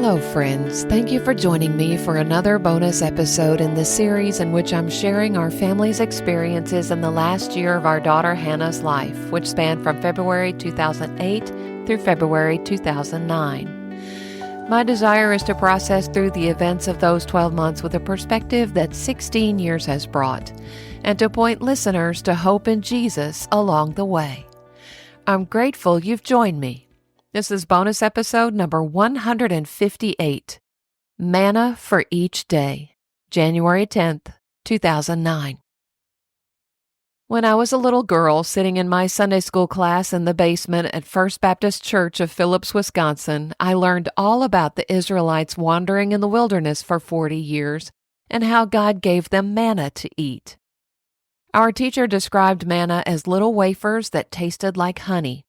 Hello, friends. Thank you for joining me for another bonus episode in the series in which I'm sharing our family's experiences in the last year of our daughter Hannah's life, which spanned from February 2008 through February 2009. My desire is to process through the events of those 12 months with a perspective that 16 years has brought, and to point listeners to hope in Jesus along the way. I'm grateful you've joined me. This is bonus episode number 158, Manna for Each Day, January 10th, 2009. When I was a little girl sitting in my Sunday school class in the basement at First Baptist Church of Phillips, Wisconsin, I learned all about the Israelites wandering in the wilderness for 40 years and how God gave them manna to eat. Our teacher described manna as little wafers that tasted like honey.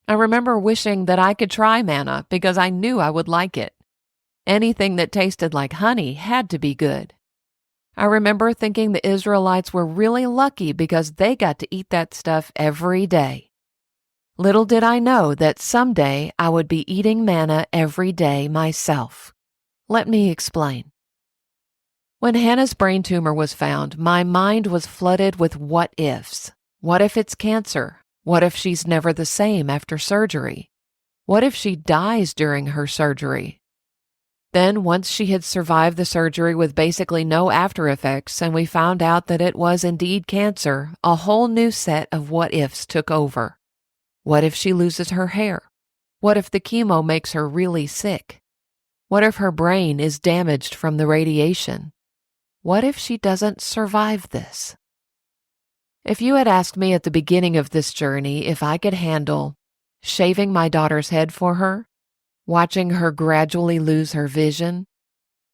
I remember wishing that I could try manna because I knew I would like it. Anything that tasted like honey had to be good. I remember thinking the Israelites were really lucky because they got to eat that stuff every day. Little did I know that someday I would be eating manna every day myself. Let me explain. When Hannah's brain tumor was found, my mind was flooded with what-ifs. What if it's cancer? What if she's never the same after surgery? What if she dies during her surgery? Then, once she had survived the surgery with basically no after effects, and we found out that it was indeed cancer, a whole new set of what-ifs took over. What if she loses her hair? What if the chemo makes her really sick? What if her brain is damaged from the radiation? What if she doesn't survive this? If you had asked me at the beginning of this journey if I could handle shaving my daughter's head for her, watching her gradually lose her vision,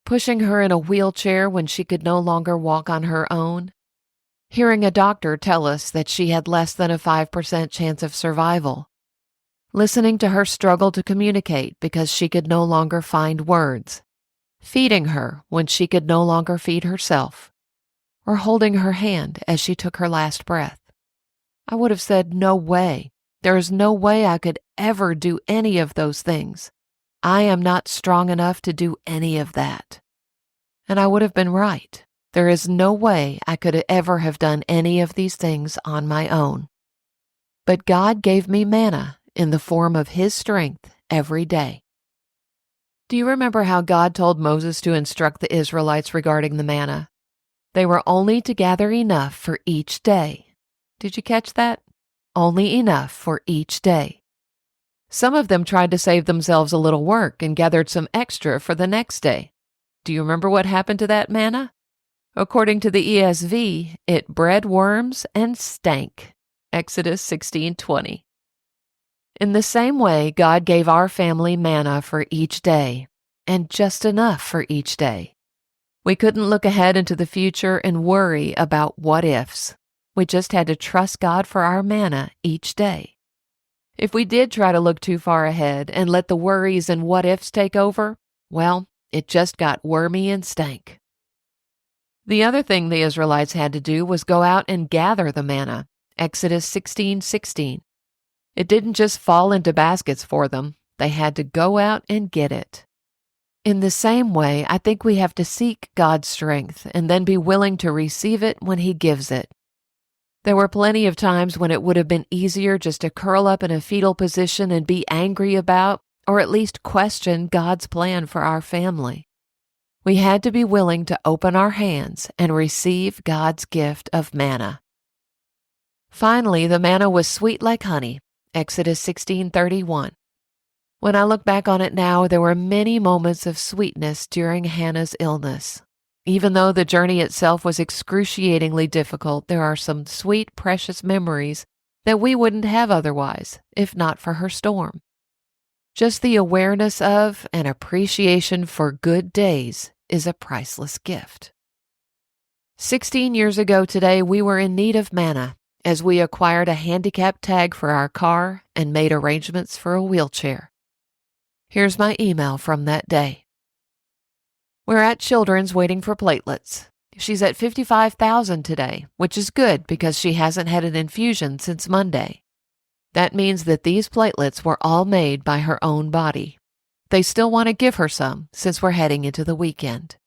pushing her in a wheelchair when she could no longer walk on her own, hearing a doctor tell us that she had less than a 5% chance of survival, listening to her struggle to communicate because she could no longer find words, feeding her when she could no longer feed herself, or holding her hand as she took her last breath, I would have said, no way. There is no way I could ever do any of those things. I am not strong enough to do any of that. And I would have been right. There is no way I could ever have done any of these things on my own. But God gave me manna in the form of His strength every day. Do you remember how God told Moses to instruct the Israelites regarding the manna? They were only to gather enough for each day. Did you catch that? Only enough for each day. Some of them tried to save themselves a little work and gathered some extra for the next day. Do you remember what happened to that manna? According to the ESV, it bred worms and stank. Exodus 16:20. In the same way, God gave our family manna for each day, and just enough for each day. We couldn't look ahead into the future and worry about what-ifs. We just had to trust God for our manna each day. If we did try to look too far ahead and let the worries and what-ifs take over, well, it just got wormy and stank. The other thing the Israelites had to do was go out and gather the manna, Exodus 16:16. It didn't just fall into baskets for them. They had to go out and get it. In the same way, I think we have to seek God's strength and then be willing to receive it when He gives it. There were plenty of times when it would have been easier just to curl up in a fetal position and be angry about, or at least question, God's plan for our family. We had to be willing to open our hands and receive God's gift of manna. Finally, the manna was sweet like honey, Exodus 16:31. When I look back on it now, there were many moments of sweetness during Hannah's illness. Even though the journey itself was excruciatingly difficult, there are some sweet, precious memories that we wouldn't have otherwise, if not for her storm. Just the awareness of and appreciation for good days is a priceless gift. 16 years ago today, we were in need of manna as we acquired a handicap tag for our car and made arrangements for a wheelchair. Here's my email from that day. We're at Children's waiting for platelets. She's at 55,000 today, which is good because she hasn't had an infusion since Monday. That means that these platelets were all made by her own body. They still want to give her some since we're heading into the weekend.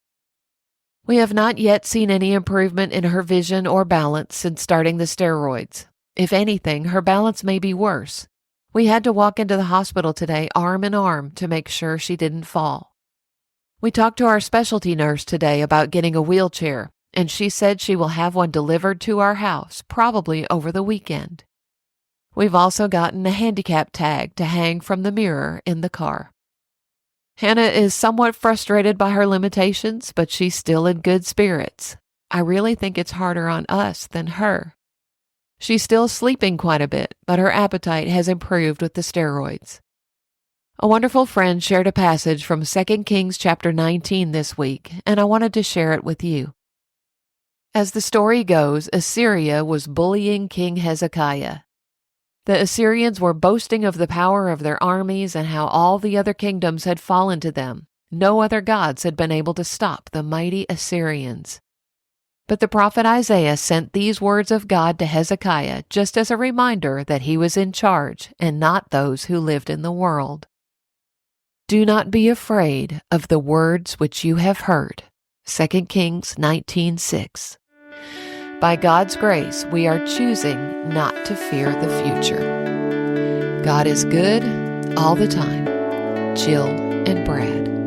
We have not yet seen any improvement in her vision or balance since starting the steroids. If anything, her balance may be worse. We had to walk into the hospital today arm in arm to make sure she didn't fall. We talked to our specialty nurse today about getting a wheelchair, and she said she will have one delivered to our house, probably over the weekend. We've also gotten a handicap tag to hang from the mirror in the car. Hannah is somewhat frustrated by her limitations, but she's still in good spirits. I really think it's harder on us than her. She's still sleeping quite a bit, but her appetite has improved with the steroids. A wonderful friend shared a passage from 2 Kings chapter 19 this week, and I wanted to share it with you. As the story goes, Assyria was bullying King Hezekiah. The Assyrians were boasting of the power of their armies and how all the other kingdoms had fallen to them. No other gods had been able to stop the mighty Assyrians. But the prophet Isaiah sent these words of God to Hezekiah just as a reminder that he was in charge and not those who lived in the world. Do not be afraid of the words which you have heard. 2 Kings 19:6. By God's grace, we are choosing not to fear the future. God is good all the time. Jill and Brad.